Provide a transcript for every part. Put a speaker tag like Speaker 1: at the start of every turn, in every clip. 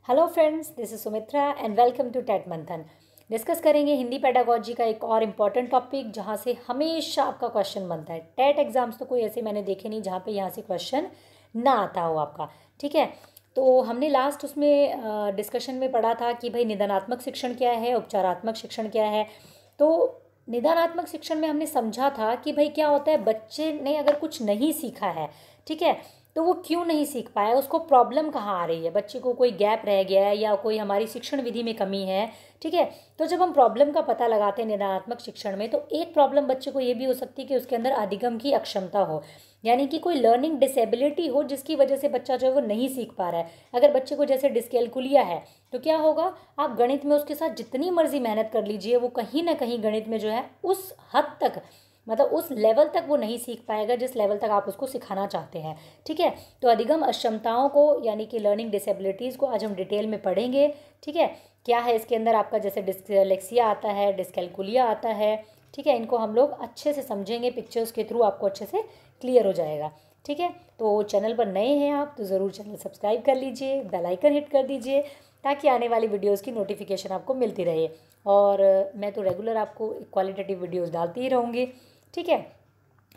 Speaker 1: Hello friends, this is Sumitra and welcome to TET Manthan. Discuss करेंगे Hindi pedagogy का एक और इम्पॉर्टेंट टॉपिक जहाँ से हमेशा आपका क्वेश्चन बनता है। टेट एग्जाम्स तो कोई ऐसे मैंने देखे नहीं जहाँ पे यहाँ से क्वेश्चन ना आता हो आपका। ठीक है, तो हमने लास्ट उसमें डिस्कशन में पढ़ा था कि भाई निदानात्मक शिक्षण क्या है, उपचारात्मक शिक्षण क्या है। तो निदानात्मक शिक्षण में हमने समझा था कि भाई क्या होता है, बच्चे ने अगर कुछ नहीं सीखा है, ठीक है, तो वो क्यों नहीं सीख पाया, उसको प्रॉब्लम कहाँ आ रही है, बच्चे को कोई गैप रह गया है या कोई हमारी शिक्षण विधि में कमी है। ठीक है, तो जब हम प्रॉब्लम का पता लगाते हैं निदानात्मक शिक्षण में, तो एक प्रॉब्लम बच्चे को ये भी हो सकती है कि उसके अंदर अधिगम की अक्षमता हो, यानी कि कोई लर्निंग डिसेबिलिटी हो जिसकी वजह से बच्चा जो है वो नहीं सीख पा रहा है। अगर बच्चे को जैसे डिस्कैल्कुलिया है तो क्या होगा, आप गणित में उसके साथ जितनी मर्जी मेहनत कर लीजिए, वो कहीं ना कहीं गणित में जो है उस हद तक, मतलब उस लेवल तक वो नहीं सीख पाएगा जिस लेवल तक आप उसको सिखाना चाहते हैं। ठीक है, तो अधिगम अक्षमताओं को यानी कि लर्निंग डिसेबिलिटीज़ को आज हम डिटेल में पढ़ेंगे। ठीक है, क्या है इसके अंदर आपका, जैसे डिस्लेक्सिया आता है, डिस्कैल्कुलिया आता है। ठीक है, इनको हम लोग अच्छे से समझेंगे, पिक्चर्स के थ्रू आपको अच्छे से क्लियर हो जाएगा। ठीक है, तो चैनल पर नए हैं आप तो ज़रूर चैनल सब्सक्राइब कर लीजिए, बेल आइकन हिट कर दीजिए ताकि आने वाली वीडियोस की नोटिफिकेशन आपको मिलती रहे। और मैं तो रेगुलर आपको क्वालिटेटिव वीडियोस डालती ही रहूँगी। ठीक है,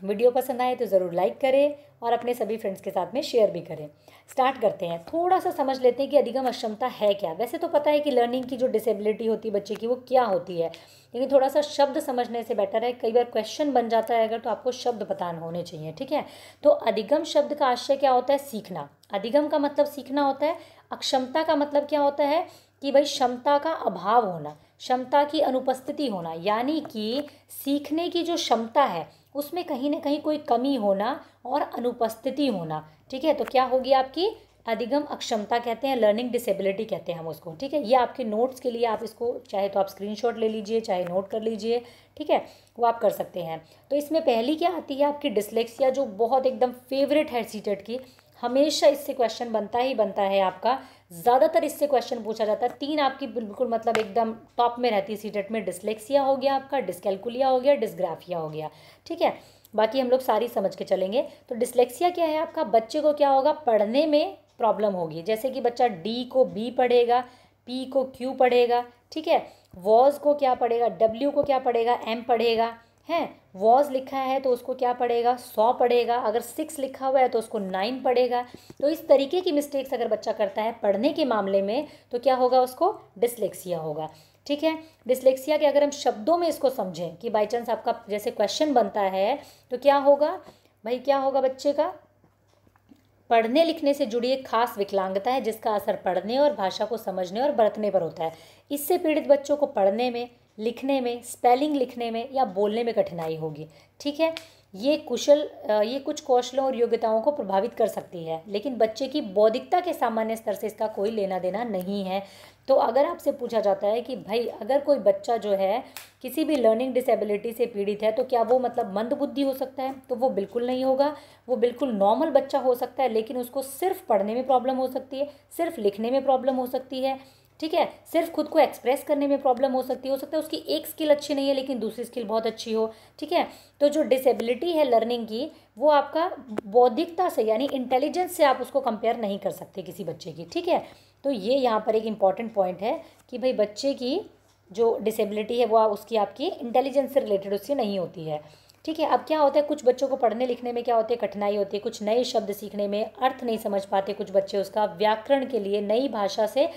Speaker 1: वीडियो पसंद आए तो ज़रूर लाइक करें और अपने सभी फ्रेंड्स के साथ में शेयर भी करें। स्टार्ट करते हैं, थोड़ा सा समझ लेते हैं कि अधिगम अक्षमता है क्या। वैसे तो पता है कि लर्निंग की जो डिसेबिलिटी होती है बच्चे की वो क्या होती है, लेकिन थोड़ा सा शब्द समझने से बेटर है। कई बार क्वेश्चन बन जाता है अगर, तो आपको शब्द पता होने चाहिए। ठीक है, तो अधिगम शब्द का आशय क्या होता है, सीखना। अधिगम का मतलब सीखना होता है। अक्षमता का मतलब क्या होता है कि भाई क्षमता का अभाव होना, क्षमता की अनुपस्थिति होना, यानी कि सीखने की जो क्षमता है उसमें कहीं ना कहीं कोई कमी होना और अनुपस्थिति होना। ठीक है, तो क्या होगी आपकी अधिगम अक्षमता कहते हैं, लर्निंग डिसेबिलिटी कहते हैं हम उसको। ठीक है, ये आपके नोट्स के लिए आप इसको चाहे तो आप स्क्रीनशॉट ले लीजिए, चाहे नोट कर लीजिए। ठीक है, वो आप कर सकते हैं। तो इसमें पहली क्या आती है आपकी डिसलेक्सिया, जो बहुत एकदम फेवरेट है सीटेट की। हमेशा इससे क्वेश्चन बनता ही बनता है आपका, ज़्यादातर इससे क्वेश्चन पूछा जाता है। तीन आपकी बिल्कुल मतलब एकदम टॉप में रहती है सीटेट में। डिसलेक्सिया हो गया आपका, डिस्कैल्कुलिया हो गया, डिस्ग्राफिया हो गया। ठीक है, बाकी हम लोग सारी समझ के चलेंगे। तो डिसलेक्सिया क्या है आपका, बच्चे को क्या होगा, पढ़ने में प्रॉब्लम होगी। जैसे कि बच्चा डी को बी पढ़ेगा, पी को क्यू पढ़ेगा। ठीक है, वॉज को क्या पढ़ेगा, डब्ल्यू को क्या पढ़ेगा, एम पढ़ेगा। है, वॉज लिखा है तो उसको क्या पढ़ेगा, 100 पढ़ेगा। अगर 6 लिखा हुआ है तो उसको 9 पढ़ेगा। तो इस तरीके की मिस्टेक्स अगर बच्चा करता है पढ़ने के मामले में तो क्या होगा, उसको डिसलेक्सिया होगा। ठीक है, डिसलेक्सिया के अगर हम शब्दों में इसको समझें कि बाई चांस आपका जैसे क्वेश्चन बनता है तो क्या होगा भाई, क्या होगा, बच्चे का पढ़ने लिखने से जुड़ी एक खास विकलांगता है जिसका असर पढ़ने और भाषा को समझने और बरतने पर होता है। इससे पीड़ित बच्चों को पढ़ने में, लिखने में, स्पेलिंग लिखने में या बोलने में कठिनाई होगी। ठीक है, ये कुछ कौशलों और योग्यताओं को प्रभावित कर सकती है, लेकिन बच्चे की बौद्धिकता के सामान्य स्तर से इसका कोई लेना देना नहीं है। तो अगर आपसे पूछा जाता है कि भाई अगर कोई बच्चा जो है किसी भी लर्निंग डिसेबिलिटी से पीड़ित है तो क्या वो मतलब मंदबुद्धि हो सकता है, तो वो बिल्कुल नहीं होगा। वो बिल्कुल नॉर्मल बच्चा हो सकता है, लेकिन उसको सिर्फ पढ़ने में प्रॉब्लम हो सकती है, सिर्फ लिखने में प्रॉब्लम हो सकती है। ठीक है, सिर्फ खुद को एक्सप्रेस करने में प्रॉब्लम हो सकती है। हो सकता है उसकी एक स्किल अच्छी नहीं है लेकिन दूसरी स्किल बहुत अच्छी हो। ठीक है, तो जो डिसेबिलिटी है लर्निंग की, वो आपका बौद्धिकता से यानी इंटेलिजेंस से आप उसको कंपेयर नहीं कर सकते किसी बच्चे की। ठीक है, तो ये यहाँ पर एक इम्पॉर्टेंट पॉइंट है कि भाई बच्चे की जो डिसेबिलिटी है वो उसकी आपकी इंटेलिजेंस से रिलेटेड उससे नहीं होती है। ठीक है, अब क्या होता है, कुछ बच्चों को पढ़ने लिखने में क्या होती है, कठिनाई होती है। कुछ नए शब्द सीखने में अर्थ नहीं समझ पाते कुछ बच्चे, उसका व्याकरण के लिए नई भाषा से,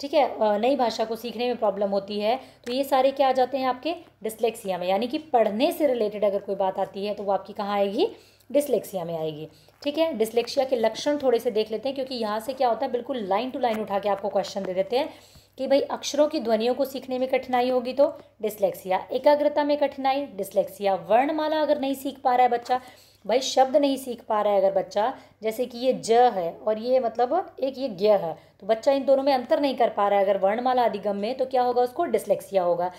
Speaker 1: ठीक है, नई भाषा को सीखने में प्रॉब्लम होती है। तो ये सारे क्या आ जाते हैं आपके डिसलेक्सिया में, यानी कि पढ़ने से रिलेटेड अगर कोई बात आती है तो वो आपकी कहाँ आएगी, डिसलेक्सिया में आएगी। ठीक है, डिसलेक्सिया के लक्षण थोड़े से देख लेते हैं, क्योंकि यहाँ से क्या होता है बिल्कुल लाइन टू लाइन उठा के आपको क्वेश्चन दे देते हैं कि भाई अक्षरों की ध्वनियों को सीखने में कठिनाई होगी तो डिसलेक्सिया, एकाग्रता में कठिनाई डिसलेक्सिया, वर्णमाला अगर नहीं सीख पा रहा है बच्चा, भाई शब्द नहीं सीख पा रहा है अगर बच्चा, जैसे कि ये ज है और ये मतलब एक ये ज्ञ है, तो बच्चा इन दोनों में अंतर नहीं कर पा रहा है अगर वर्णमाला अधिगम में, तो क्या होगा, उसको डिसलेक्सिया होगा।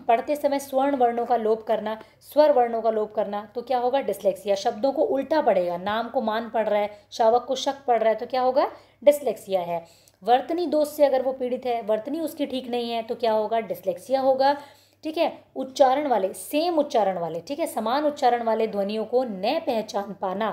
Speaker 1: पढ़ते समय स्वर्ण वर्णों का लोप करना, स्वर वर्णों का लोप करना, तो क्या होगा, डिसलेक्सिया। शब्दों को उल्टा पढ़ेगा, नाम को मान पढ़ रहा है, शावक को शक पढ़ रहा है, तो क्या होगा, डिसलेक्सिया है। वर्तनी दोष से अगर वो पीड़ित है, वर्तनी उसकी ठीक नहीं है, तो क्या होगा, डिसलेक्सिया होगा। ठीक है, उच्चारण वाले, सेम उच्चारण वाले, ठीक है, समान उच्चारण वाले ध्वनियों को न पहचान पाना,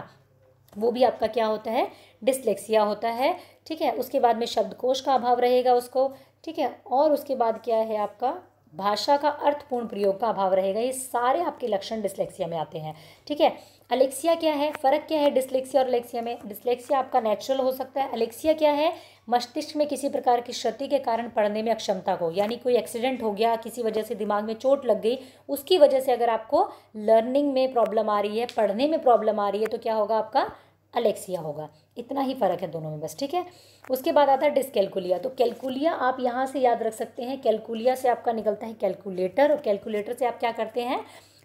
Speaker 1: वो भी आपका क्या होता है, डिसलेक्सिया होता है। ठीक है, उसके बाद में शब्दकोश का अभाव रहेगा उसको। ठीक है, और उसके बाद क्या है आपका, भाषा का अर्थपूर्ण प्रयोग का अभाव रहेगा। ये सारे आपके लक्षण डिसलेक्सिया में आते हैं। ठीक है, अलेक्सिया क्या है, फ़र्क क्या है डिसलेक्सिया और अलेक्सिया में। डिसलेक्सिया आपका नेचुरल हो सकता है, अलेक्सिया क्या है, मस्तिष्क में किसी प्रकार की क्षति के कारण पढ़ने में अक्षमता को, यानी कोई एक्सीडेंट हो गया, किसी वजह से दिमाग में चोट लग गई, उसकी वजह से अगर आपको लर्निंग में प्रॉब्लम आ रही है, पढ़ने में प्रॉब्लम आ रही है, तो क्या होगा आपका, अलेक्सिया होगा। इतना ही फ़र्क है दोनों में बस। ठीक है, उसके बाद आता है डिसकैलकुलिया। तो कैलकुलिया आप यहाँ से याद रख सकते हैं, कैलकुलिया से आपका निकलता है कैलकुलेटर, और कैलकुलेटर से आप क्या करते हैं,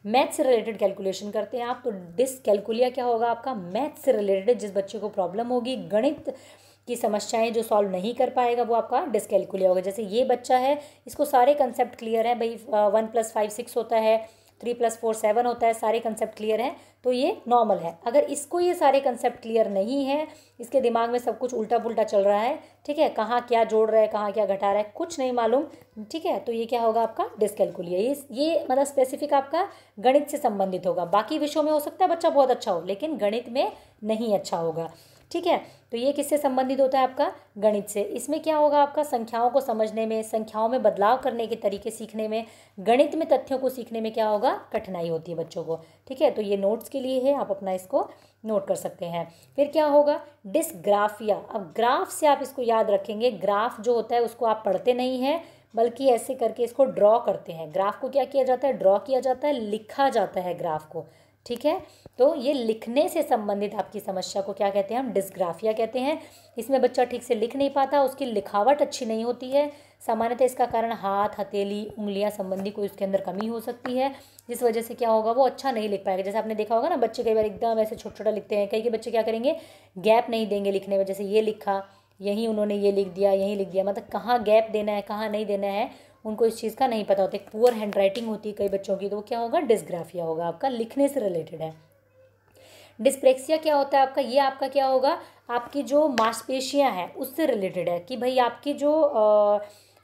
Speaker 1: मैथ से रिलेटेड कैलकुलेशन करते हैं आप। तो डिसकैलकुलिया क्या होगा आपका, मैथ से रिलेटेड जिस बच्चे को प्रॉब्लम होगी, गणित की समस्याएं जो सॉल्व नहीं कर पाएगा, वो आपका डिसकैलकुलिया होगा। जैसे ये बच्चा है, इसको सारे कंसेप्ट क्लियर है भाई, 1+5 6 होता है, 3+4 7 होता है, सारे कंसेप्ट क्लियर हैं, तो ये नॉर्मल है। अगर इसको ये सारे कंसेप्ट क्लियर नहीं है, इसके दिमाग में सब कुछ उल्टा पुल्टा चल रहा है, ठीक है, कहाँ क्या जोड़ रहा है, कहाँ क्या घटा रहा है, कुछ नहीं मालूम, ठीक है, तो ये क्या होगा आपका डिसकैलकुलिया। ये मतलब स्पेसिफिक आपका गणित से संबंधित होगा। बाकी विषयों में हो सकता है बच्चा बहुत अच्छा हो, लेकिन गणित में नहीं अच्छा होगा। ठीक है, तो ये किससे संबंधित होता है आपका, गणित से। इसमें क्या होगा आपका, संख्याओं को समझने में, संख्याओं में बदलाव करने के तरीके सीखने में, गणित में तथ्यों को सीखने में क्या होगा, कठिनाई होती है बच्चों को। ठीक है, तो ये नोट्स के लिए है, आप अपना इसको नोट कर सकते हैं। फिर क्या होगा, डिसग्राफिया। अब ग्राफ से आप इसको याद रखेंगे, ग्राफ जो होता है उसको आप पढ़ते नहीं हैं, बल्कि ऐसे करके इसको ड्रॉ करते हैं। ग्राफ को क्या किया जाता है, ड्रॉ किया जाता है, लिखा जाता है ग्राफ को। ठीक है, तो ये लिखने से संबंधित आपकी समस्या को क्या कहते हैं, हम डिसग्राफिया कहते हैं। इसमें बच्चा ठीक से लिख नहीं पाता, उसकी लिखावट अच्छी नहीं होती है। सामान्यतः इसका कारण हाथ, हथेली, उंगलियां संबंधी कोई उसके अंदर कमी हो सकती है, जिस वजह से क्या होगा, वो अच्छा नहीं लिख पाएगा। जैसे आपने देखा होगा ना, बच्चे कई बार एकदम ऐसे छोटा छोटा लिखते हैं, कई के बच्चे क्या करेंगे, गैप नहीं देंगे लिखने में। जैसे ये लिखा, यहीं उन्होंने ये लिख दिया, यहीं लिख दिया, मतलब कहाँ गैप देना है, कहाँ नहीं देना है, उनको इस चीज़ का नहीं पता होता। एक पुअर हैंड राइटिंग होती है कई बच्चों की, तो वो क्या होगा, डिसग्राफिया होगा, आपका लिखने से रिलेटेड है। डिस्प्रेक्सिया क्या होता है आपका, ये आपका क्या होगा, आपकी जो मांसपेशियां हैं उससे रिलेटेड है, कि भाई आपकी जो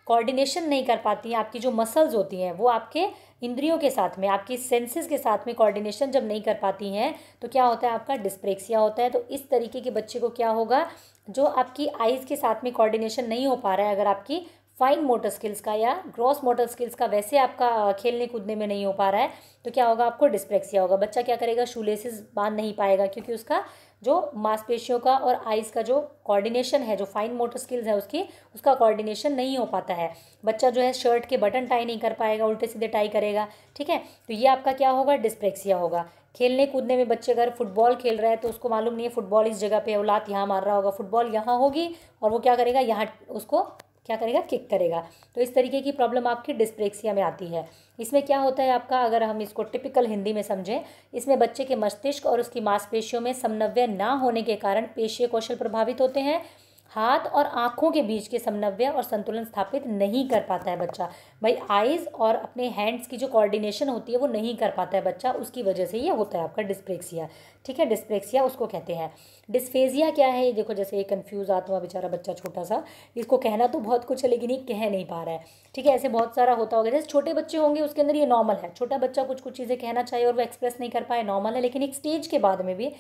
Speaker 1: कोऑर्डिनेशन नहीं कर पाती हैं, आपकी जो मसल्स होती हैं वो आपके इंद्रियों के साथ में, आपकी सेंसेस के साथ में कोऑर्डिनेशन जब नहीं कर पाती हैं, तो क्या होता है आपका डिस्प्रेक्सिया होता है। तो इस तरीके के बच्चे को क्या होगा, जो आपकी आइज़ के साथ में कोऑर्डिनेशन नहीं हो पा रहा है, अगर आपकी फाइन मोटर स्किल्स का या ग्रॉस मोटर स्किल्स का वैसे आपका खेलने कूदने में नहीं हो पा रहा है, तो क्या होगा, आपको डिस्प्रेक्सिया होगा। बच्चा क्या करेगा, शूलेसेस बांध नहीं पाएगा, क्योंकि उसका जो मांसपेशियों का और आइज़ का जो कोऑर्डिनेशन है, जो फाइन मोटर स्किल्स है उसका कोऑर्डिनेशन नहीं हो पाता है। बच्चा जो है शर्ट के बटन टाई नहीं कर पाएगा, उल्टे सीधे टाई करेगा। ठीक है, तो ये आपका क्या होगा, डिस्प्रेक्सिया होगा। खेलने कूदने में बच्चे अगर फुटबॉल खेल रहा है, तो उसको मालूम नहीं है फुटबॉल इस जगह पे है, वो लात यहाँ मार रहा होगा, फुटबॉल यहाँ होगी, और वो क्या करेगा, यहाँ उसको क्या करेगा, किक करेगा। तो इस तरीके की प्रॉब्लम आपकी डिस्प्रेक्सिया में आती है। इसमें क्या होता है आपका, अगर हम इसको टिपिकल हिंदी में समझें, इसमें बच्चे के मस्तिष्क और उसकी मांसपेशियों में समन्वय ना होने के कारण पेशीय कौशल प्रभावित होते हैं। हाथ और आँखों के बीच के समन्वय और संतुलन स्थापित नहीं कर पाता है बच्चा। भाई आइज़ और अपने हैंड्स की जो कोऑर्डिनेशन होती है वो नहीं कर पाता है बच्चा, उसकी वजह से ये होता है आपका डिस्प्रेक्सिया। ठीक है, डिस्प्रेक्सिया उसको कहते हैं। डिस्फेजिया क्या है, ये देखो, जैसे ये कन्फ्यूज़ आता हुआ बेचारा बच्चा छोटा सा, इसको कहना तो बहुत कुछ है लेकिन ये कह नहीं पा रहा है। ठीक है, ऐसे बहुत सारा होता होगा। जैसे छोटे बच्चे होंगे उसके अंदर ये नॉर्मल है, छोटा बच्चा कुछ कुछ चीज़ें कहना चाहिए और वो एक्सप्रेस नहीं कर पाए, नॉर्मल है। लेकिन एक स्टेज के बाद में भी,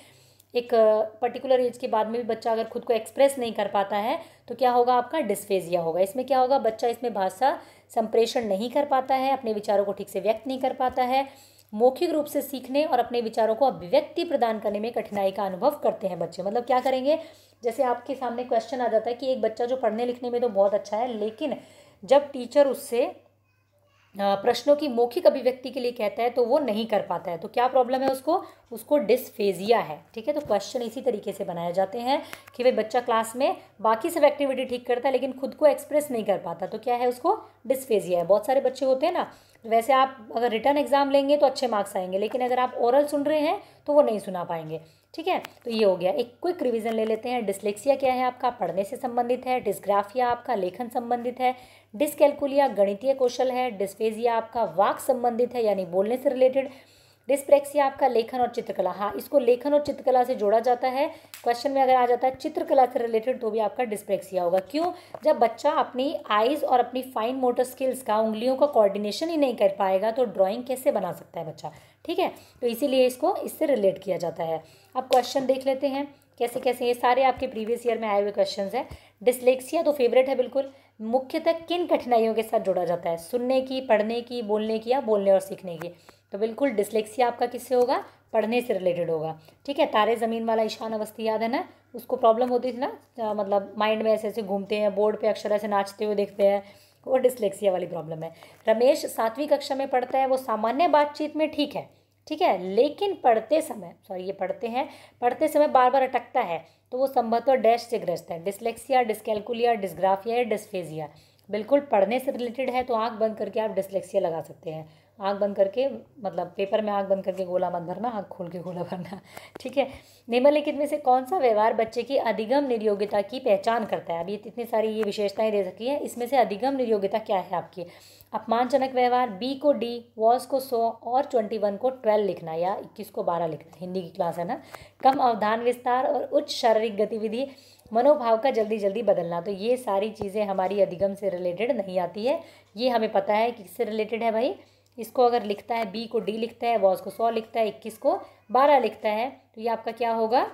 Speaker 1: एक पर्टिकुलर एज के बाद में भी बच्चा अगर खुद को एक्सप्रेस नहीं कर पाता है, तो क्या होगा, आपका डिस्फेजिया होगा। इसमें क्या होगा, बच्चा इसमें भाषा संप्रेषण नहीं कर पाता है, अपने विचारों को ठीक से व्यक्त नहीं कर पाता है, मौखिक रूप से सीखने और अपने विचारों को अभिव्यक्ति प्रदान करने में कठिनाई का अनुभव करते हैं बच्चे। मतलब क्या करेंगे, जैसे आपके सामने क्वेश्चन आ जाता है कि एक बच्चा जो पढ़ने लिखने में तो बहुत अच्छा है, लेकिन जब टीचर उससे प्रश्नों की मौखिक अभिव्यक्ति के लिए कहता है तो वो नहीं कर पाता है, तो क्या प्रॉब्लम है उसको डिस्फेजिया है। ठीक है, तो क्वेश्चन इसी तरीके से बनाए जाते हैं कि भाई बच्चा क्लास में बाकी सब एक्टिविटी ठीक करता है लेकिन खुद को एक्सप्रेस नहीं कर पाता, तो क्या है, उसको डिस्फेजिया है। बहुत सारे बच्चे होते हैं ना, वैसे आप अगर रिटर्न एग्जाम लेंगे तो अच्छे मार्क्स आएंगे, लेकिन अगर आप ओरल सुन रहे हैं तो वो नहीं सुना पाएंगे। ठीक है, तो ये हो गया। एक क्विक रिवीजन ले लेते हैं। डिसलेक्सिया क्या है आपका, पढ़ने से संबंधित है। डिस्ग्राफिया आपका लेखन संबंधित है। डिसकैलकुलिया गणितीय कौशल है। डिस्फेजिया आपका वाक संबंधित है, यानी बोलने से रिलेटेड। डिस्प्रेक्सिया आपका लेखन और चित्रकला, हाँ इसको लेखन और चित्रकला से जोड़ा जाता है। क्वेश्चन में अगर आ जाता है चित्रकला से रिलेटेड तो भी आपका डिस्प्रेक्सिया होगा। क्यों? जब बच्चा अपनी आइज़ और अपनी फाइन मोटर स्किल्स का, उंगलियों का कोऑर्डिनेशन ही नहीं कर पाएगा तो ड्राइंग कैसे बना सकता है बच्चा, ठीक है। तो इसीलिए इसको इससे रिलेट किया जाता है। अब क्वेश्चन देख लेते हैं कैसे कैसे, ये सारे आपके प्रीवियस ईयर में आए हुए क्वेश्चंस हैं। डिस्लेक्सिया तो फेवरेट है बिल्कुल। मुख्यतः किन कठिनाइयों के साथ जोड़ा जाता है? सुनने की, पढ़ने की, बोलने की या बोलने और सीखने की? तो बिल्कुल डिस्लेक्सिया आपका किससे होगा? पढ़ने से रिलेटेड होगा, ठीक है। तारे ज़मीन वाला ईशान अवस्थी याद है ना, उसको प्रॉब्लम होती थी ना, मतलब माइंड में ऐसे ऐसे घूमते हैं, बोर्ड पे अक्षर ऐसे नाचते हुए देखते हैं, वो डिस्लेक्सिया वाली प्रॉब्लम है। रमेश 7वीं कक्षा में पढ़ता है, वो सामान्य बातचीत में ठीक है, ठीक है, लेकिन पढ़ते समय बार बार अटकता है, तो वो संभवतः डैश से ग्रस्त है। डिस्लेक्सिया, डिस्कैल्कुलिया, डिस्ग्राफिया या डिस्फेजिया? बिल्कुल पढ़ने से रिलेटेड है, तो आंख बंद करके आप डिस्लेक्सिया लगा सकते हैं। आंख बंद करके, मतलब पेपर में आंख बंद करके गोला मत भरना, आंख खोल के गोला भरना, ठीक है। निम्नलिखित में से कौन सा व्यवहार बच्चे की अधिगम निर्योग्यता की पहचान करता है? अभी इतनी सारी ये विशेषताएं दे रखी है, इसमें से अधिगम निर्योग्यता क्या है आपकी? अपमानजनक व्यवहार, बी को डी, वॉज को 100 और 21 को 12 लिखना या 21 को 12 लिखना, हिंदी की क्लास है ना। कम अवधान विस्तार और उच्च शारीरिक गतिविधि, मनोभाव का जल्दी जल्दी बदलना। तो ये सारी चीज़ें हमारी अधिगम से रिलेटेड नहीं आती है, ये हमें पता है कि किससे रिलेटेड है भाई। इसको अगर लिखता है, बी को डी लिखता है, वॉज को 100 लिखता है, 21 को 12 लिखता है, तो ये आपका क्या होगा?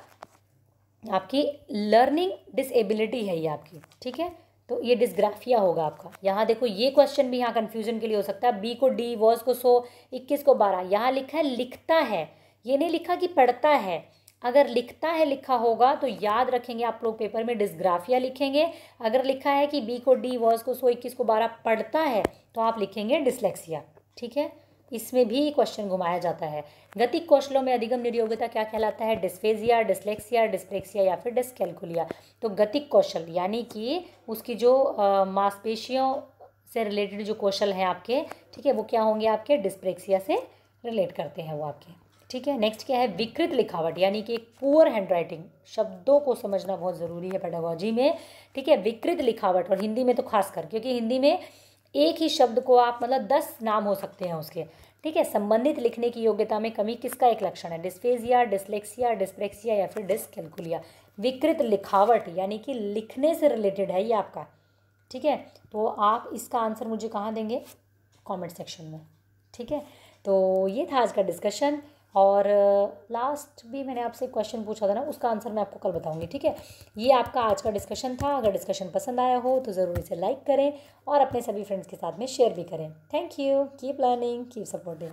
Speaker 1: आपकी लर्निंग डिसेबिलिटी है ये आपकी, ठीक है। तो ये डिस्ग्राफिया होगा आपका। यहाँ देखो ये क्वेश्चन भी यहाँ कन्फ्यूजन के लिए हो सकता है। बी को डी, वॉज को 100, 21 को 12, यहाँ लिखा है लिखता है, ये नहीं लिखा कि पढ़ता है। अगर लिखता है लिखा होगा तो याद रखेंगे आप लोग, पेपर में डिस्ग्राफिया लिखेंगे। अगर लिखा है कि बी को डी, वॉज को 100, 21 को 12 पढ़ता है, तो आप लिखेंगे डिस्लेक्सिया, ठीक है। इसमें भी क्वेश्चन घुमाया जाता है। गतिक कौशलों में अधिगम निर्योग्यता क्या कहलाता है? डिस्फेजिया, डिस्लेक्सिया, डिस्प्रेक्सिया या फिर डिस्कैल्कुलिया? तो गतिक कौशल यानी कि उसकी जो मांसपेशियों से रिलेटेड जो कौशल हैं आपके, ठीक है, वो क्या होंगे? आपके डिस्प्रेक्सिया से रिलेट करते हैं वो आपके, ठीक है। नेक्स्ट क्या है? विकृत लिखावट यानी कि एक पुअर हैंडराइटिंग। शब्दों को समझना बहुत ज़रूरी है पेडागोजी में, ठीक है। विकृत लिखावट, और हिंदी में तो खासकर, क्योंकि हिंदी में एक ही शब्द को आप, मतलब 10 नाम हो सकते हैं उसके, ठीक है। संबंधित लिखने की योग्यता में कमी किसका एक लक्षण है? डिस्फेजिया, डिस्लेक्सिया, डिस्प्रेक्सिया या फिर डिस्कैल्कुलिया? विकृत लिखावट यानी कि लिखने से रिलेटेड है ये आपका, ठीक है। तो आप इसका आंसर मुझे कहाँ देंगे? कमेंट सेक्शन में, ठीक है। तो ये था आज का डिस्कशन, और लास्ट भी मैंने आपसे क्वेश्चन पूछा था ना, उसका आंसर मैं आपको कल बताऊंगी, ठीक है। ये आपका आज का डिस्कशन था। अगर डिस्कशन पसंद आया हो तो ज़रूर इसे लाइक करें और अपने सभी फ्रेंड्स के साथ में शेयर भी करें। Thank you, keep learning, keep supporting.